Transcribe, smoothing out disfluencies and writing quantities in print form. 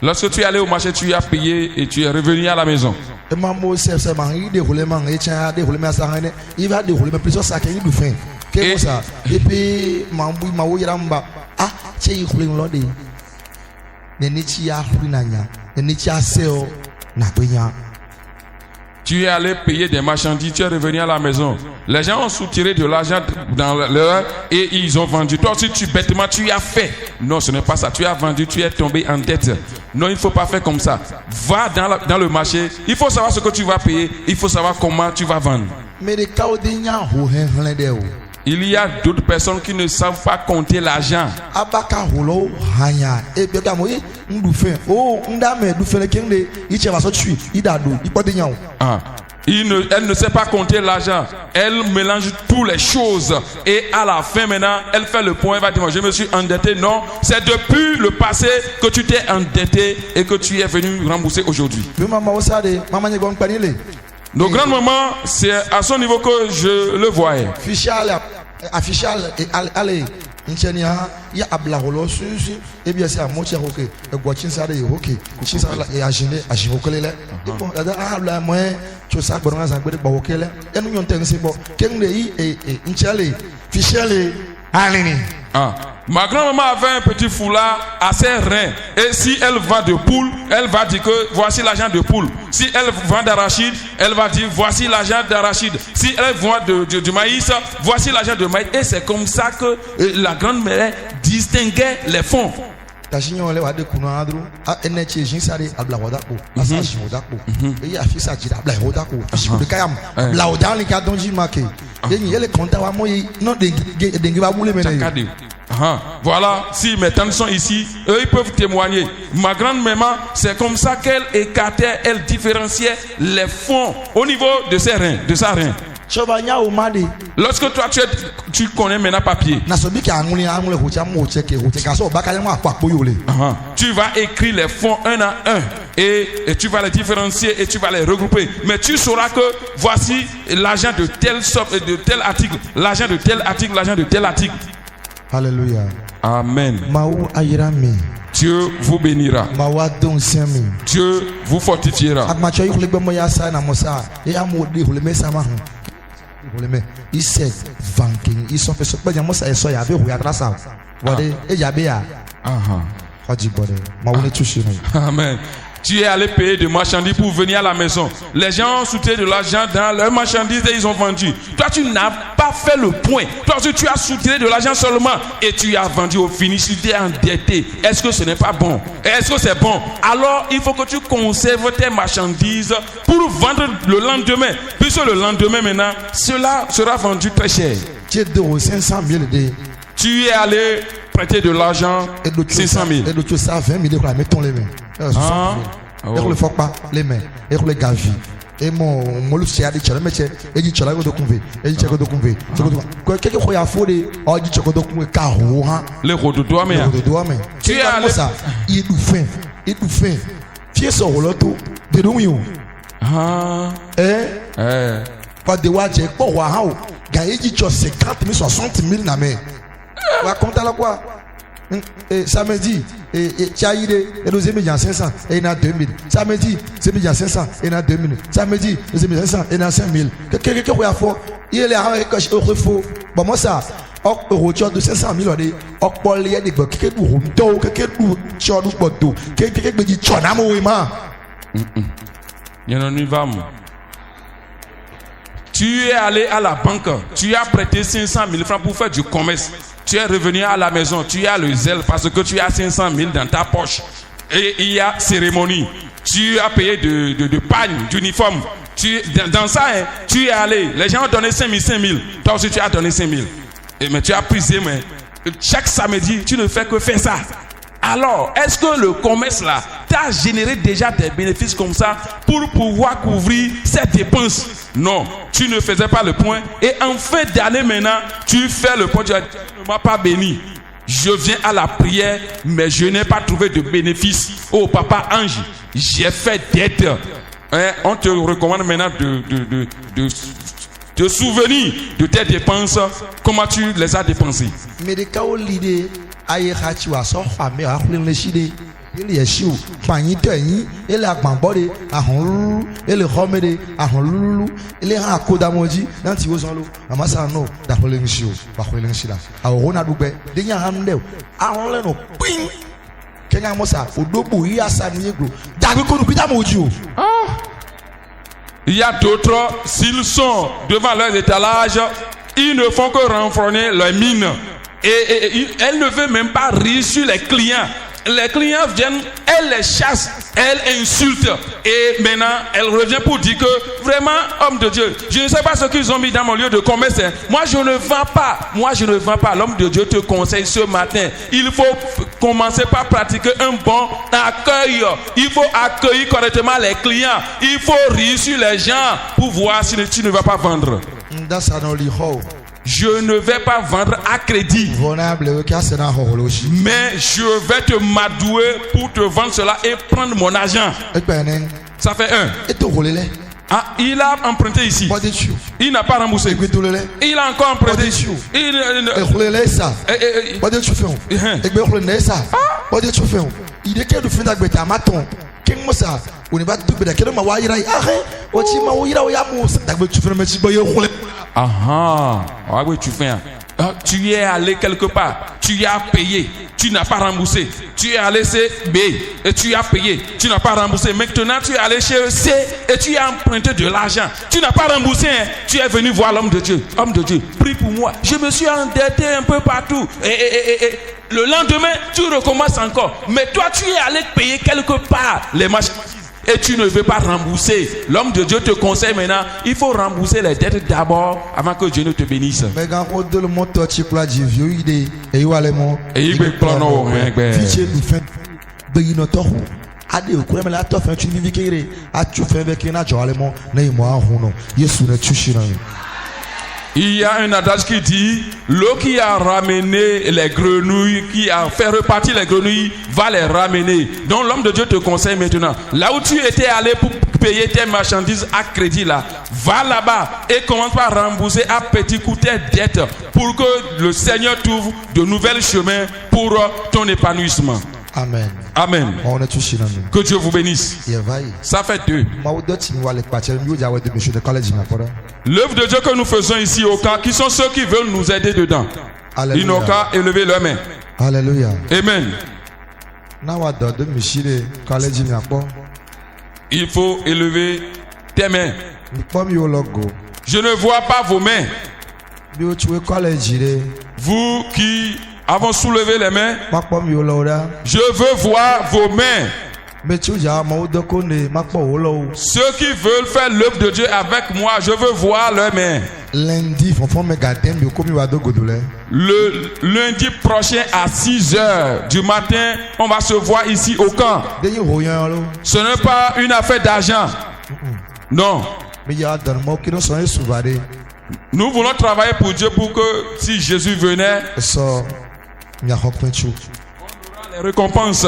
Lorsque tu es allé au marché, tu as payé et tu es revenu à la maison. Tu es allé payer des marchandises, tu es revenu à la maison. Les gens ont soutiré de l'argent dans leur et ils ont vendu. Toi aussi, bêtement, tu as fait. Non, ce n'est pas ça. Tu as vendu, tu es tombé en dette. Non, il ne faut pas faire comme ça. Va dans le marché. Il faut savoir ce que tu vas payer. Il faut savoir comment tu vas vendre. Il y a d'autres personnes qui ne savent pas compter l'argent. Elle ne sait pas compter l'argent. Elle mélange toutes les choses. Et à la fin maintenant, elle fait le point. Elle va dire, je me suis endetté. Non, c'est depuis le passé que tu t'es endetté et que tu es venu rembourser aujourd'hui. Nos grands-mamans, c'est à son niveau que je le voyais. Ma grand-maman avait un petit foulard à ses reins. Et si elle vend de poule, elle va dire que voici l'argent de poule. Si elle vend d'arachide, elle va dire voici l'argent d'arachide. Si elle vend du maïs, voici l'argent de maïs. Et c'est comme ça que la grand-mère distinguait les fonds. Voilà, si mes tantes sont ici, eux ils peuvent témoigner. Ma grand-maman, c'est comme ça qu'elle écartait, elle différenciait les fonds au niveau de ses reins, de sa rein. Lorsque toi tu connais maintenant papier, tu vas écrire les fonds un à un et tu vas les différencier et tu vas les regrouper. Mais tu sauras que voici l'argent de tel article, l'argent de tel article, l'argent de tel article. Alléluia. Amen. Dieu vous bénira. Dieu vous fortifiera. Amen. Tu es allé payer de marchandises pour venir à la maison. Les gens ont soutiré de l'argent dans leurs marchandises et ils ont vendu. Toi, tu n'as pas fait le point. Toi, tu as soutiré de l'argent seulement et tu as vendu au finish. Tu t'es endetté. Est-ce que ce n'est pas bon? Est-ce que c'est bon? Alors, il faut que tu conserves tes marchandises pour vendre le lendemain. Puisque le lendemain, maintenant, cela sera vendu très cher. Tu es allé prêter de l'argent 500 000. Et mon Lucia de Chalameche, et du Chalago de Convé, et du Chago de Convé. Quelques fois à Fodé, or du Chago de Convé, Caro, le roux de toi, mais tu es à ça, il nous fait, fier sur le loto de Romeo. Pas de watch, pas wow, Gaïdi, 50 000, 60 000 na mer. Raconte à la quoi? Samedi, Chaïde, et nous aimons 500, et il y a 2000. Samedi, c'est 500, et il y a 2000. Samedi, c'est 500, et il y a 5000. Quelqu'un qui a fait, il est là, et il faut. Bon, moi, ça, au de 500 000, on peut aller à des gens qui ont quelqu'un qui a quelqu'un qui dit, tu as un mouvement. Il y en a une femme. Tu es allé à la banque, tu as prêté 500 000 francs pour faire du commerce. Tu es revenu à la maison, tu as le zèle parce que tu as 500 000 dans ta poche. Et il y a cérémonie. Tu as payé de pagne, d'uniforme. Dans ça, hein, tu es allé. Les gens ont donné 5 000. Toi aussi, tu as donné 5 000. Mais tu as prisé, mais chaque samedi, tu ne fais que faire ça. Alors, est-ce que le commerce là t'a généré déjà des bénéfices comme ça pour pouvoir couvrir ces dépenses? Non, tu ne faisais pas le point. Et en fin d'année maintenant, tu fais le point. Tu ne m'as pas béni. Je viens à la prière, mais je n'ai pas trouvé de bénéfice. Oh papa ange, j'ai fait dette. On te recommande maintenant de te souvenir de tes dépenses. Comment tu les as dépensées? Mais des cas où l'idée aye hachi wa so fami akhule le shide ele yeshu panyin teyin ele agbanbode ahun ele khomede ahun lulu ele ha kodamoji nanti wo sanlo amasa no da khole nshi o ba khole nshi da awo na dugbe de nya han de ahun le no pin kenya mosa odobu yi asanu yegro dagbe ko nu pita moji o. Il y a d'autres, s'ils sont devant leurs étalages, ils ne font que renfrogner leurs mines. Et elles ne veulent même pas rire sur les clients. Les clients viennent, elle les chasse, elle insulte. Et maintenant, elle revient pour dire que vraiment, homme de Dieu, je ne sais pas ce qu'ils ont mis dans mon lieu de commerce. Moi, je ne vends pas. Moi, je ne vends pas. L'homme de Dieu te conseille ce matin. Il faut commencer par pratiquer un bon accueil. Il faut accueillir correctement les clients. Il faut rire sur les gens pour voir si tu ne vas pas vendre. Je ne vais pas vendre à crédit. Mais je vais te m'adouer pour te vendre cela et prendre mon argent. Ça fait un. Ah, il a emprunté ici. Il n'a pas remboursé. Il a encore emprunté. Tu es allé quelque part, tu as payé, tu n'as pas remboursé. Tu es allé chez B et tu as payé, tu n'as pas remboursé. Maintenant, tu es allé chez C et tu as emprunté de l'argent. Tu n'as pas remboursé. Hein. Tu es venu voir l'homme de Dieu. Homme de Dieu, prie pour moi. Je me suis endetté un peu partout. Et le lendemain, tu recommences encore. Mais toi, tu es allé payer quelque part les marchandises. Et tu ne veux pas rembourser. L'homme de Dieu te conseille maintenant, il faut rembourser les dettes d'abord avant que Dieu ne te bénisse. Et il veut prendre il y a un adage qui dit, l'eau qui a ramené les grenouilles, qui a fait repartir les grenouilles, va les ramener. Donc l'homme de Dieu te conseille maintenant, là où tu étais allé pour payer tes marchandises à crédit là, va là-bas et commence par rembourser à petits coups tes dettes pour que le Seigneur t'ouvre de nouveaux chemins pour ton épanouissement. Amen. Amen. Que Dieu vous bénisse. Ça fait deux. L'œuvre de Dieu que nous faisons ici au camp, qui sont ceux qui veulent nous aider dedans. Alléluia. Ils n'ont qu'à élever leurs mains. Alléluia. Amen. Il faut élever tes mains. Je ne vois pas vos mains. Vous qui avons soulevé les mains, je veux voir vos mains. Ceux qui veulent faire l'œuvre de Dieu avec moi, je veux voir leurs mains. Le lundi prochain à 6h du matin, on va se voir ici au camp. Ce n'est pas une affaire d'argent. Non. Nous voulons travailler pour Dieu pour que si Jésus venait, on aura les récompenses.